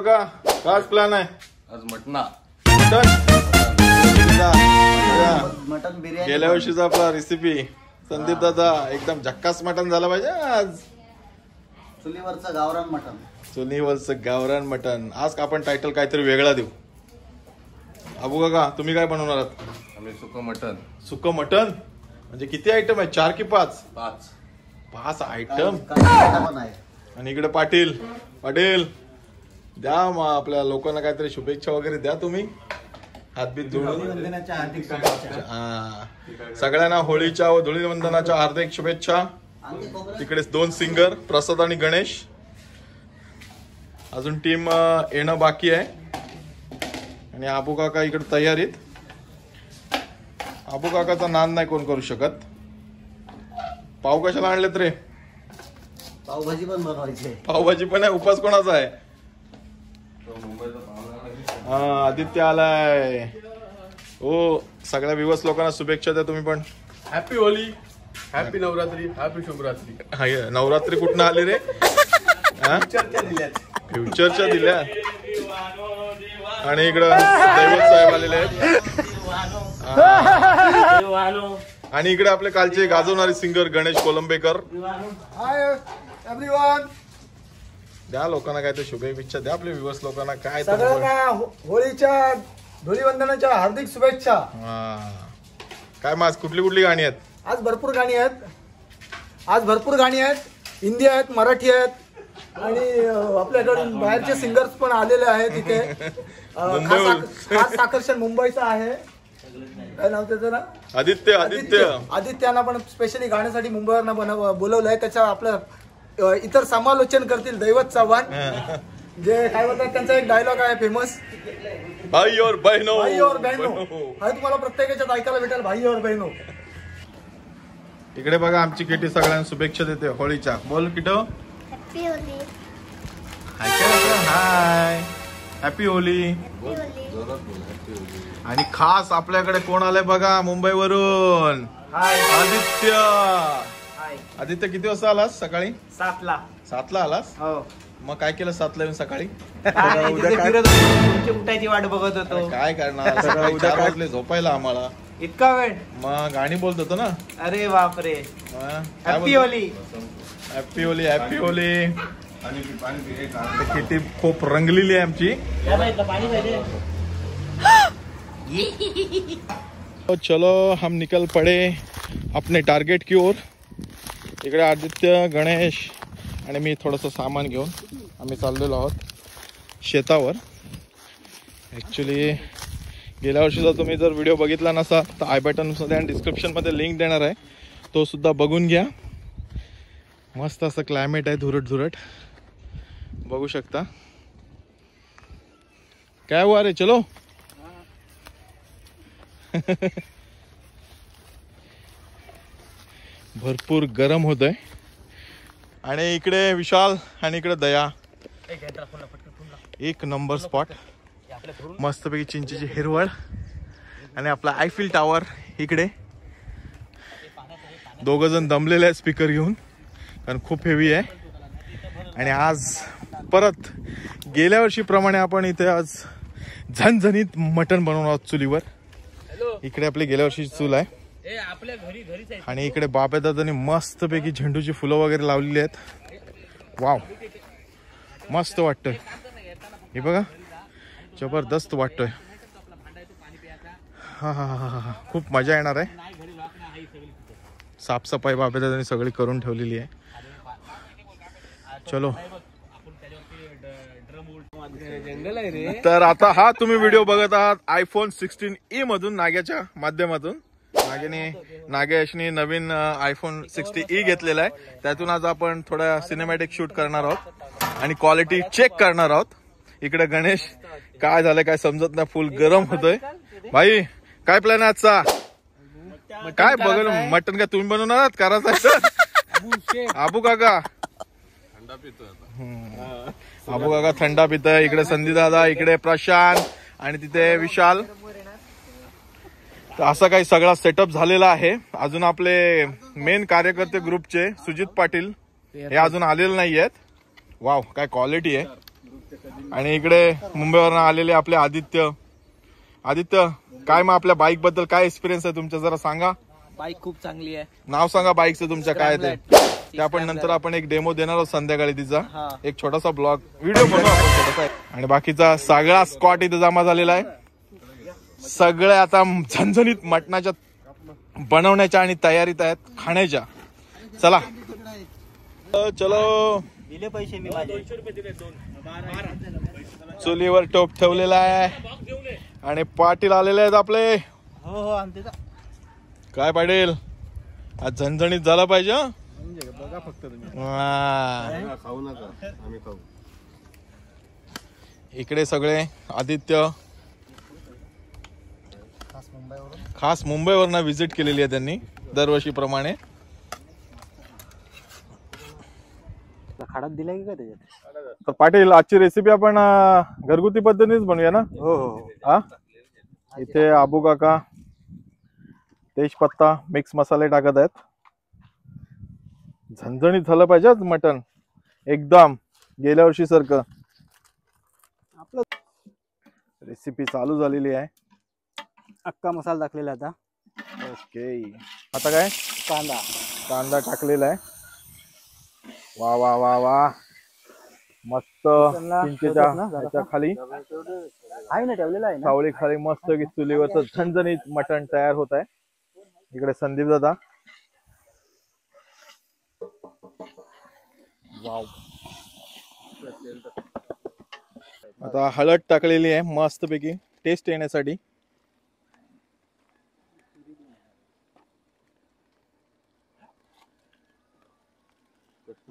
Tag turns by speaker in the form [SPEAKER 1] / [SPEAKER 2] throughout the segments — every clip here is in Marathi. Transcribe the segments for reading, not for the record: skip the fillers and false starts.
[SPEAKER 1] काका काय प्लॅन आहे
[SPEAKER 2] आज मटना
[SPEAKER 3] मटन बिर्याणी
[SPEAKER 1] गेल्या वर्षीचा आपला रेसिपी संदीप दादा एकदम झक्कास मटन झालं पाहिजे आज.
[SPEAKER 3] चुलीवरचं गावरान मटन.
[SPEAKER 1] चुलीवरचं गावरान मटन. आज आपण टायटल काहीतरी वेगळा देऊ. अबू काका तुम्ही काय बनवणार आहात?
[SPEAKER 2] आम्ही सुकं मटन.
[SPEAKER 1] सुकं मटन म्हणजे किती आयटम आहे? 4 की 5? 5 आयटम. आणि इकडे पाटील द्या मग आपल्या लोकांना काहीतरी शुभेच्छा वगैरे द्या. तुम्ही हातबीत जोडून सगळ्यांना होळीच्या व धुळीवंदनाच्या हार्दिक शुभेच्छा. तिकडे 2 सिंगर प्रसाद आणि गणेश. अजून टीम येणं बाकी आहे. आणि आबू काका इकडे तयारीत. आबू काकाचा नाद नाही कोण करू शकत. पाव कशाला आणलेत रे?
[SPEAKER 3] पावभाजी पण बनवायची.
[SPEAKER 1] पावभाजी पण आहे. उपास कोणाचा आहे? आदित्य आलाय. हो सगळ्या विवस लोकांना शुभेच्छा द्या तुम्ही पण.
[SPEAKER 2] Happy Holy, happy Navratri, happy शुभरात्री.
[SPEAKER 1] नवरात्री कुठनं आली रे? फ्युचरच्या दिल्या. आणि इकडं दैवत साहेब आलेले आहेत. आणि इकडे आपले कालचे गाजवणारे सिंगर गणेश कोलंबेकर. द्या लोकांना काय ते शुभेच्छा द्या. आपले विवस लोकांना काय
[SPEAKER 4] होळीच्या धुळीवंदनाच्या हार्दिक शुभेच्छा.
[SPEAKER 1] काय मग कुठली गाणी आहेत?
[SPEAKER 4] आज भरपूर गाणी आहेत. हिंदी आहेत, मराठी आहेत आणि आपल्याकडून बाहेरचे सिंगर्स पण आलेले आहेत इथे. खास आकर्षण मुंबईचं आहे. काय नाव त्याचं ना? आदित्याना पण स्पेशली गाण्यासाठी मुंबईवरनं बोलवलंय. त्याच्या आपलं इतर समालोचन करतील दैवत चव्हाण. जे काय बोलतात त्यांचा एक डायलॉग आहे फेमस,
[SPEAKER 1] भाई और बहनो.
[SPEAKER 4] हा तुम्हाला प्रत्येकाच्यात ऐकायला भेटेल, भाई और बहनो.
[SPEAKER 1] इकडे बघा आमची किटी सगळ्यांना शुभेच्छा देते होळीच्या. बोल किटो.
[SPEAKER 5] Happy Holi.
[SPEAKER 1] Hi happy Holi. आणि खास आपल्याकडे कोण आलंय बघा मुंबईवरून? आदित्य किती वाजता आलास? सकाळी 7ला आलास. मग काय केलं 7ला येऊन सकाळी?
[SPEAKER 4] उठायची वाट बघत होतो.
[SPEAKER 1] काय करणार? सकाळी 4 वाजले झोपायला आम्हाला.
[SPEAKER 4] इतका वेळ?
[SPEAKER 1] मग गाणी बोलत होतो ना.
[SPEAKER 4] अरे बापरे. Happy Holy.
[SPEAKER 1] Happy Holy. Happy Holy. किती खूप रंगलेली आहे आमची. चलो हम निकल पडे अपने टार्गेट की ओर. इकडे आदित्य, गणेश आणि मी थोडंसं सामान घेऊन आम्ही चाललेलो आहोत शेतावर. ॲक्च्युली गेल्या वर्षीचा तुम्ही जर व्हिडिओ बघितला नसा तर आय बटनमध्ये आणि डिस्क्रिप्शनमध्ये लिंक देणार आहे, तो सुद्धा बघून घ्या. मस्त असं क्लायमेट आहे, धुरट बघू शकता. काय हुआ रे? चलो. भरपूर गरम होतंय. आणि इकडे विशाल आणि इकडे दया. एक नंबर स्पॉट. मस्तपैकी चिंचेची हिरवळ आणि आपला आयफिल टावर इकडे. 2 जण दमलेले आहेत स्पीकर घेऊन, कारण खूप हेवी आहे. आणि आज परत गेल्या वर्षीप्रमाणे आपण इथे आज झणझणीत मटण बनवणार आहोत चुलीवर. इकडे आपली गेल्या वर्षीची चूल आहे. आणि इकडे बाबा दादांनी मस्तपैकी झेंडूची फुलं वगैरे लावलेली आहेत. वाव मस्त वाटतंय. हे बघा जबरदस्त वाटतोय. हा खूप मजा येणार आहे. साफसफाई बाबा दादांनी सगळी करून ठेवलेली आहे. चलो. तर आता हा तुम्ही व्हिडिओ बघत आहात आयफोन 16e मधून नाग्याच्या माध्यमातून. नागेशनी नवीन आयफोन 60e घेतलेला आहे. त्यातून आज आपण थोडा सिनेमॅटिक शूट करणार आहोत आणि क्वालिटी चेक करणार आहोत. इकडे गणेश काय झालंय काय समजत नाही, फुल गरम होतोय. भाई काय प्लॅन आहे आजचा? काय बघल मटन काय तुम्ही बनवणार आहात? करायचं आबू काका. आबू काका थंडा पितोय. इकडे संदीप दादा, इकडे प्रशांत आणि तिथे विशाल. तर असा काही सगळा सेटअप झालेला आहे. अजून आपले मेन कार्यकर्ते ग्रुपचे सुजित पाटील हे अजून आलेले नाही आहेत. वाव काय क्वालिटी आहे. आणि इकडे मुंबईवरून आलेले आपले आदित्य. काय मग आपल्या बाईक बद्दल काय एक्सपिरियन्स आहे तुमचा, जरा सांगा.
[SPEAKER 5] बाईक खूप चांगली आहे.
[SPEAKER 1] नाव सांगा बाईकचं तुमच्या काय ते. ते आपण नंतर आपण एक डेमो देणार आहोत संध्याकाळी तिचा. एक छोटासा ब्लॉग व्हिडिओ बनवू आपण छोटासा. आणि बाकीचा सगळा स्क्वॉट इथे जमा झालेला आहे. सगळे आता झणझणीत मटणाच्या बनवण्याच्या आणि तयारीत आहेत खाण्याच्या. चला चलो.
[SPEAKER 3] दिले पैसे मी माझे.
[SPEAKER 1] चुलीवर टोप ठेवलेला आहे आणि पाटील आलेले आहेत आपले.
[SPEAKER 3] हो आणते.
[SPEAKER 1] काय पाटील आज झणझणीत झाला पाहिजे.
[SPEAKER 2] बघा फक्त तुम्ही
[SPEAKER 3] खाऊ नका आम्ही खाऊ.
[SPEAKER 1] इकडे सगळे आदित्य खास मुंबईवरून व्हिजिट केलेली आहे त्यांनी दरवर्षीप्रमाणे.
[SPEAKER 3] खाडात दिलाय की काय त्याच्यात.
[SPEAKER 1] तर पाटील आजची रेसिपी आपण घरगुती पद्धतीनेच बनवूया ना.
[SPEAKER 3] हो हो.
[SPEAKER 1] हा इथे आबू काका तेजपत्ता मिक्स मसाले टाकत आहेत. झणझणीत झालं पाहिजे मटण एकदम गेल्या वर्षी सारखं. आपलं रेसिपी चालू झालेली आहे.
[SPEAKER 3] अक्का मसाला टाकलेला आता.
[SPEAKER 1] ओके आता काय कांदा टाकलेला आहे. वा वा वा वा मस्त. चिंचेच्या खाली
[SPEAKER 3] आहे ना ठेवलेला आहे ना
[SPEAKER 1] सावळी खाली मस्त की चुलीवरचं झणझणीत मटण तयार होत आहे. इकडे संदीप दादा. वाव. आता हळद टाकलेली आहे मस्त पैकी टेस्ट येण्यासाठी.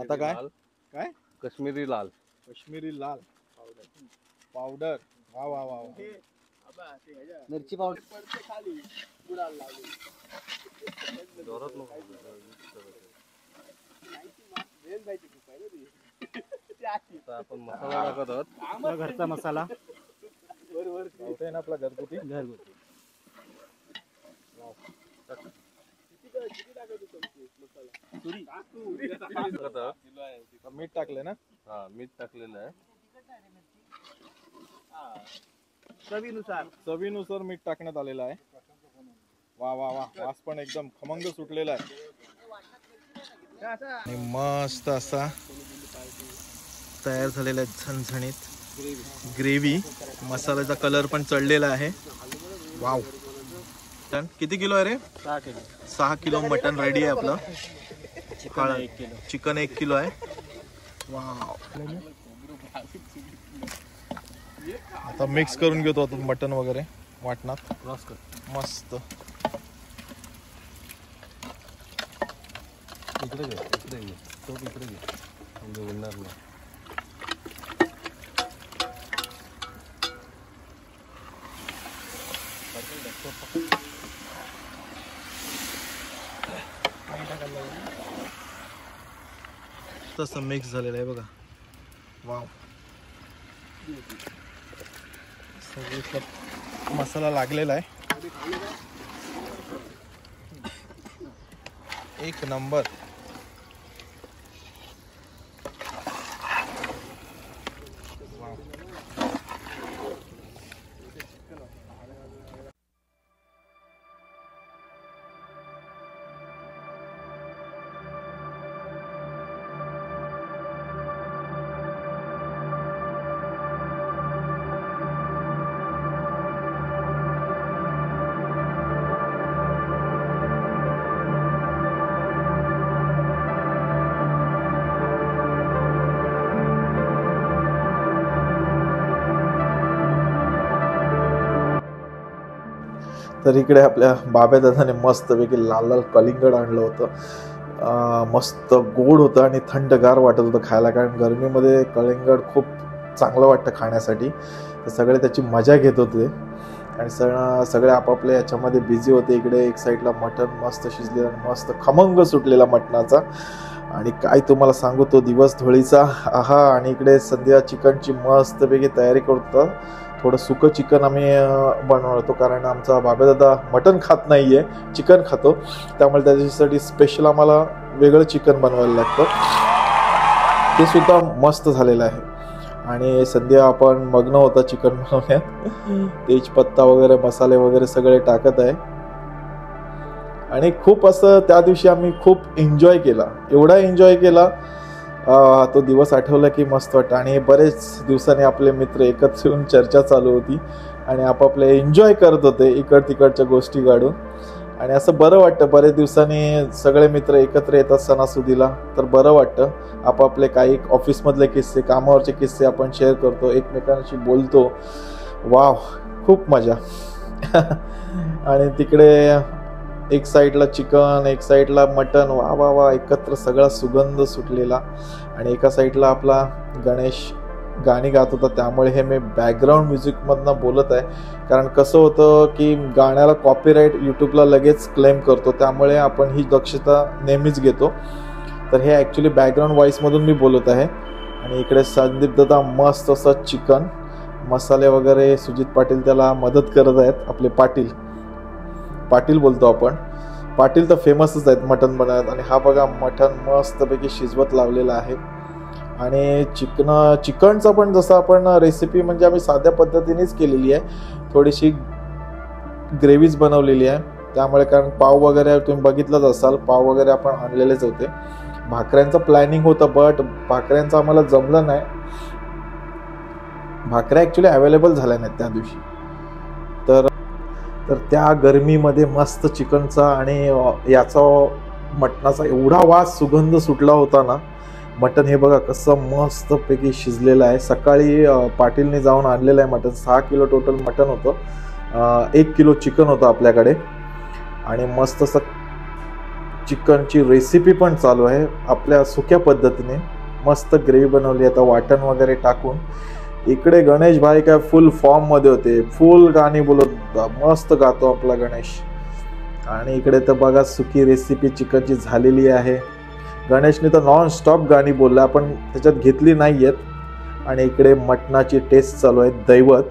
[SPEAKER 1] आता काय काय
[SPEAKER 2] काश्मीरी लाल
[SPEAKER 1] पावडर. वा वा वा.
[SPEAKER 3] मिरची पावडर.
[SPEAKER 2] आपण मसाला टाकत आहोत.
[SPEAKER 3] घरचा मसाला
[SPEAKER 1] ना आपला घरगुती. मीठ टाकले ना.
[SPEAKER 2] हा मीठ टाकलेलं आहे.
[SPEAKER 1] चवीनुसार मीठ टाकण्यात आलेलं आहे. वा वा वा वास पण एकदम खमंग सुटलेला आहे. आणि मस्त असा तयार झालेला आहे झणझणीत ग्रेव्ही. मसाल्याचा कलर पण चढलेला आहे. वाव. किती किलो आहे रे. 6 किलो मटन रेडी आहे आपलं. चिकन 1 किलो आहे. वाव. आता मिक्स करून घेतो आपण मटन वगैरे वाटणात मस्त.
[SPEAKER 2] इकडे घे तो इकडे घे बोलणार नाही.
[SPEAKER 1] तसं मिक्स झालेलं आहे बघा. वाव. सगळीकडे मसाला लागलेला आहे. एक नंबर. तर इकडे आपल्या बाब्या दादाने मस्तपैकी लाल लाल कलिंगड आणलं होतं. मस्त गोड होतं आणि थंडगार वाटत होतं खायला. कारण गरमीमध्ये कलिंगड खूप चांगलं वाटतं खाण्यासाठी. तर सगळे त्याची मजा घेत होते आणि सगळे आपापल्या याच्यामध्ये बिझी होते. इकडे एक साईडला मटण मस्त शिजलेलं आणि मस्त खमंग सुटलेला मटणाचा. आणि काय तुम्हाला सांगू तो दिवस धुळीचा. आहा. आणि इकडे सध्या चिकनची मस्तपैकी तयारी करतो. थोडं सुकं चिकन आम्ही बनवतो कारण आमचा बाबा दादा मटण खात नाहीये, चिकन खातो. त्यामुळे त्याच्यासाठी स्पेशल आम्हाला वेगळं चिकन बनवायला लागतं. ते सुद्धा मस्त झालेलं आहे. आणि सध्या आपण मग्न होता चिकन बनवण्यात. तेजपत्ता वगैरे मसाले वगैरे सगळे टाकत आहे. आणि खूप असं त्या दिवशी आम्ही खूप एन्जॉय केला, एवढा एन्जॉय केला, तो दिवस आठवला की मस्त वाटतं. आणि बरेच दिवसांनी आपले मित्र एकत्र येऊन चर्चा चालू होती आणि आपापले एन्जॉय करत होते तिकडच्या गोष्टी काढून. आणि असं बरं वाटतं, बरेच दिवसांनी सगळे मित्र एकत्र येतात सणासुदीला, तर बरं वाटतं. आपापले काही ऑफिसमधले किस्से, कामावरचे किस्से आपण शेअर करतो, एकमेकांशी बोलतो. वाव, खूप मजा. आणि तिकडे एक साईडला चिकन, एक साईडला मटन, वा वा वा, एकत्र सगळा सुगंध सुटलेला. आणि एका साईडला आपला गणेश गाणी गात होता, त्यामुळे हे मी बॅकग्राऊंड म्युझिकमधनं बोलत आहे. कारण कसं होतं की गाण्याला कॉपीराईट यूट्यूबला लगेच क्लेम करतो, त्यामुळे आपण ही दक्षता नेहमीच घेतो. तर हे ॲक्च्युली बॅकग्राऊंड व्हॉईसमधून मी बोलत आहे. आणि इकडे संदीप दादा मस्त असं चिकन मसाले वगैरे, सुजित पाटील त्याला मदत करत आहेत. आपले पाटील बोलतो आपण, पाटील तर फेमसच आहेत मटण बनवत. आणि हा बघा मटण मस्तपैकी शिजवत लावलेला आहे. आणि चिकनचं पण जसं आपण रेसिपी म्हणजे आम्ही साध्या पद्धतीनेच केलेली आहे, थोडीशी ग्रेव्हीज बनवलेली आहे. त्यामुळे कारण पाव वगैरे तुम्ही बघितलंच असाल, पाव वगैरे आपण आणलेलेच होते. भाकऱ्यांचं प्लॅनिंग होतं, बट भाकऱ्यांचं आम्हाला जमलं नाही. भाकऱ्या ॲक्च्युली अवेलेबल झाल्या नाहीत त्या दिवशी. तर त्या गरमीमध्ये मस्त चिकनचा आणि याचा मटणाचा एवढा वास, सुगंध सुटला होता ना. मटण हे बघा कसं मस्तपैकी शिजलेलं आहे. सकाळी पाटीलने जाऊन आणलेलं आहे मटण. 6 किलो टोटल मटण होतं, 1 किलो चिकन होतं आपल्याकडे. आणि मस्त असं चिकनची रेसिपी पण चालू आहे आपल्या सुक्या पद्धतीने. मस्त ग्रेव्ही बनवली, आता वाटण वगैरे टाकून. इकडे गणेश भाई काय फुल फॉर्ममध्ये होते, फुल गाणी बोलत, मस्त गातो आपला गणेश. आणि इकडे तर बघा सुकी रेसिपी चिकनची झालेली आहे. गणेशने तर नॉन स्टॉप गाणी बोलला, आपण त्याच्यात घेतली नाही आहेत. आणि इकडे मटणाची टेस्ट चालू आहे, दैवत.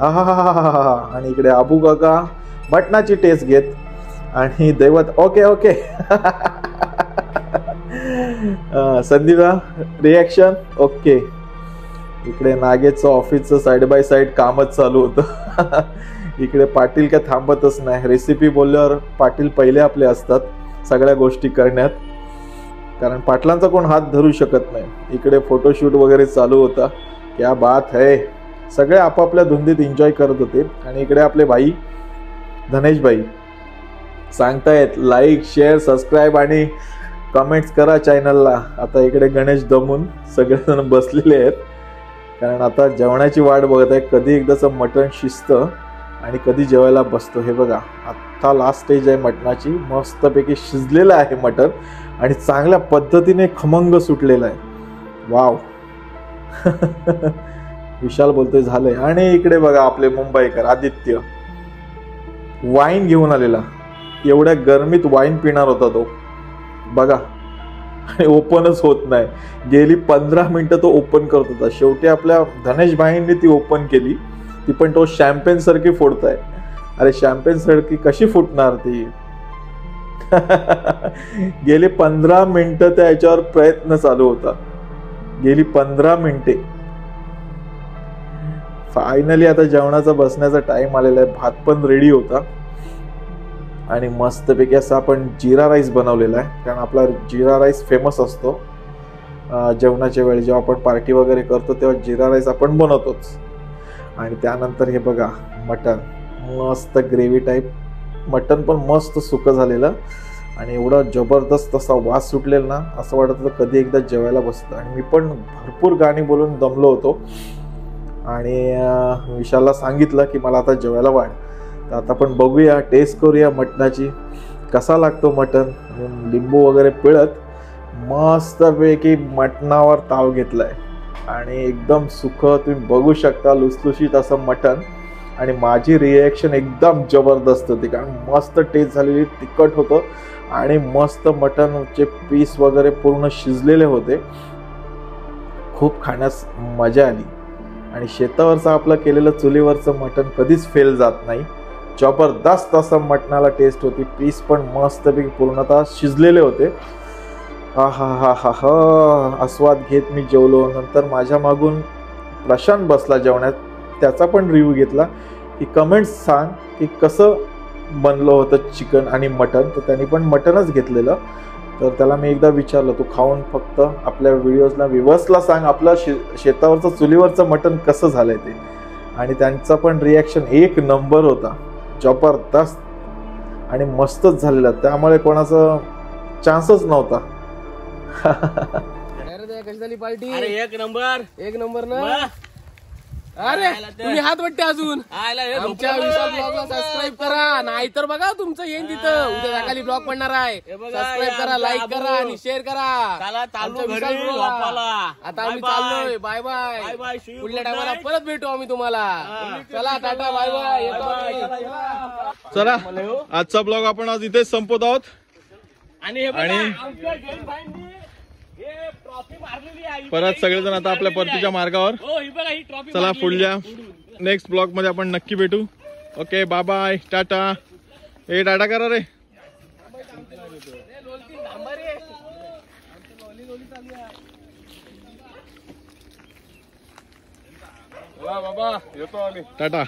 [SPEAKER 1] हा. आणि इकडे आबू काका मटणाची टेस्ट घेत आणि दैवत okay okay. Sandeepa reaction okay. इकडे नागेचं ऑफिसचं साईड बाय साईड कामच चालू होतं. इकडे पाटील काय थांबतच नाही, रेसिपी बोलल्यावर पाटील पहिले आपले असतात सगळ्या गोष्टी करण्यात, कारण पाटलांचा कोण हात धरू शकत नाही. इकडे फोटोशूट वगैरे चालू होता, क्या बात है. सगळे आपापल्या धुंदीत एन्जॉय करत होते. आणि इकडे आपले भाई धनेश भाई सांगतायत लाईक, शेअर, सबस्क्राईब आणि कमेंट्स करा चॅनलला. आता इकडे गणेश दमून सगळेजण बसलेले आहेत, कारण आता जेवणाची वाट बघत आहे, कधी एकदाचं मटण शिजतं आणि कधी जेवायला बसतो. हे बघा आत्ता लास्ट स्टेज आहे मटणाची, मस्तपैकी शिजलेलं आहे मटण आणि चांगल्या पद्धतीने खमंग सुटलेलं आहे. वाव. विशाल बोलतोय झालंय. आणि इकडे बघा आपले मुंबईकर आदित्य वाईन घेऊन आलेला. एवढ्या गरमीत वाईन पिणार होता तो बघा, आणि ओपनच होत नाही. गेली 15 मिनिटं तो ओपन करत होता. शेवटी आपल्या धनेश भाईंनी ती ओपन केली, ती पण तो शॅम्पेन सारखी फोडताय. अरे शॅम्पेन सारखी कशी फुटणार ती. गेली 15 मिनिटं त्या याच्यावर प्रयत्न चालू होता, गेली 15 मिनिटे. फायनली आता जेवणाचा बसण्याचा टाइम आलेला आहे. भात पण रेडी होता आणि मस्तपैकी असं आपण जिरा राईस बनवलेला आहे, कारण आपला जिरा राईस फेमस असतो जेवणाच्या वेळी. जेव्हा आपण पार्टी वगैरे करतो तेव्हा जिरा राईस आपण बनवतोच. आणि त्यानंतर हे बघा मटण, मस्त ग्रेव्ही टाईप मटण, पण मस्त सुकं झालेलं आणि एवढा जबरदस्त असा वास सुटलेला ना, असं वाटत होतं कधी एकदा जेवायला बसतं. आणि मी पण भरपूर गाणी बोलून दमलो होतो आणि विशालला सांगितलं की मला आता जेवायला वाढ. तर आता आपण बघूया, टेस्ट करूया मटणाची, कसा लागतो मटण. लिंबू वगैरे पिळत मस्तपैकी मटणावर ताव घेतलाय आणि एकदम सुखं तुम्ही बघू शकता, लुसलुशीत असं मटण. आणि माझी रिॲक्शन एकदम जबरदस्त होती, कारण मस्त टेस्ट झालेली, तिखट होतं आणि मस्त मटणचे पीस वगैरे पूर्ण शिजलेले होते. खूप खाण्यास मजा आली. आणि शेतावरचं आपलं केलेलं चुलीवरचं मटण कधीच फेल जात नाही. जबरदस्त असं मटणाला टेस्ट होती, पीस पण मस्तपैकी पूर्णतः शिजलेले होते. हा हा हा हा हा, आस्वाद घेत मी जेवलो. नंतर माझ्या मागून प्रशांत बसला जेवण्यात त्याचा पण रिव्ह्यू घेतला की कमेंट्स सांग की कसं बनलं होतं चिकन आणि मटन. तर त्यांनी पण मटनच घेतलेलं. तर त्याला मी एकदा विचारलं तू खाऊन फक्त आपल्या व्हिडिओजला व्ह्यूअर्सला सांग आपलं शेतावरचं चुलीवरचं मटन कसं झालंय ते. आणि त्यांचा पण रिॲक्शन एक नंबर होता, जबरदस्त आणि मस्तच झालेला. त्यामुळे कोणाचा चान्सच नव्हता.
[SPEAKER 5] कशी झाली पार्टी? अरे एक नंबर ना. अरे तुम्ही हात वाटते अजून आमच्या विशाल ब्लॉगला सबस्क्राईब करा, नाहीतर बघा तुमचं येईन तिथं उद्या सकाळी ब्लॉग पडणार आहे. सबस्क्राईब करा, लाईक करा आणि शेअर करा. आमच्या विशाल ब्लॉगला. आता आम्ही चाललोय. Bye bye. पुढल्या टायमाला परत भेटू आम्ही तुम्हाला. चला टाटा बाय बाय. येतो आम्ही.
[SPEAKER 1] चला आजचा ब्लॉग आपण आज इथेच संपवत आहोत. आणि परत सगळेजण आता आपल्या परतीच्या मार्गावर. चला पुढल्या नेक्स्ट ब्लॉग मध्ये आपण नक्की भेटू. Okay bye bye. Tata. Tata करा रे.
[SPEAKER 2] बाबा येतो आम्ही.
[SPEAKER 1] टाटा.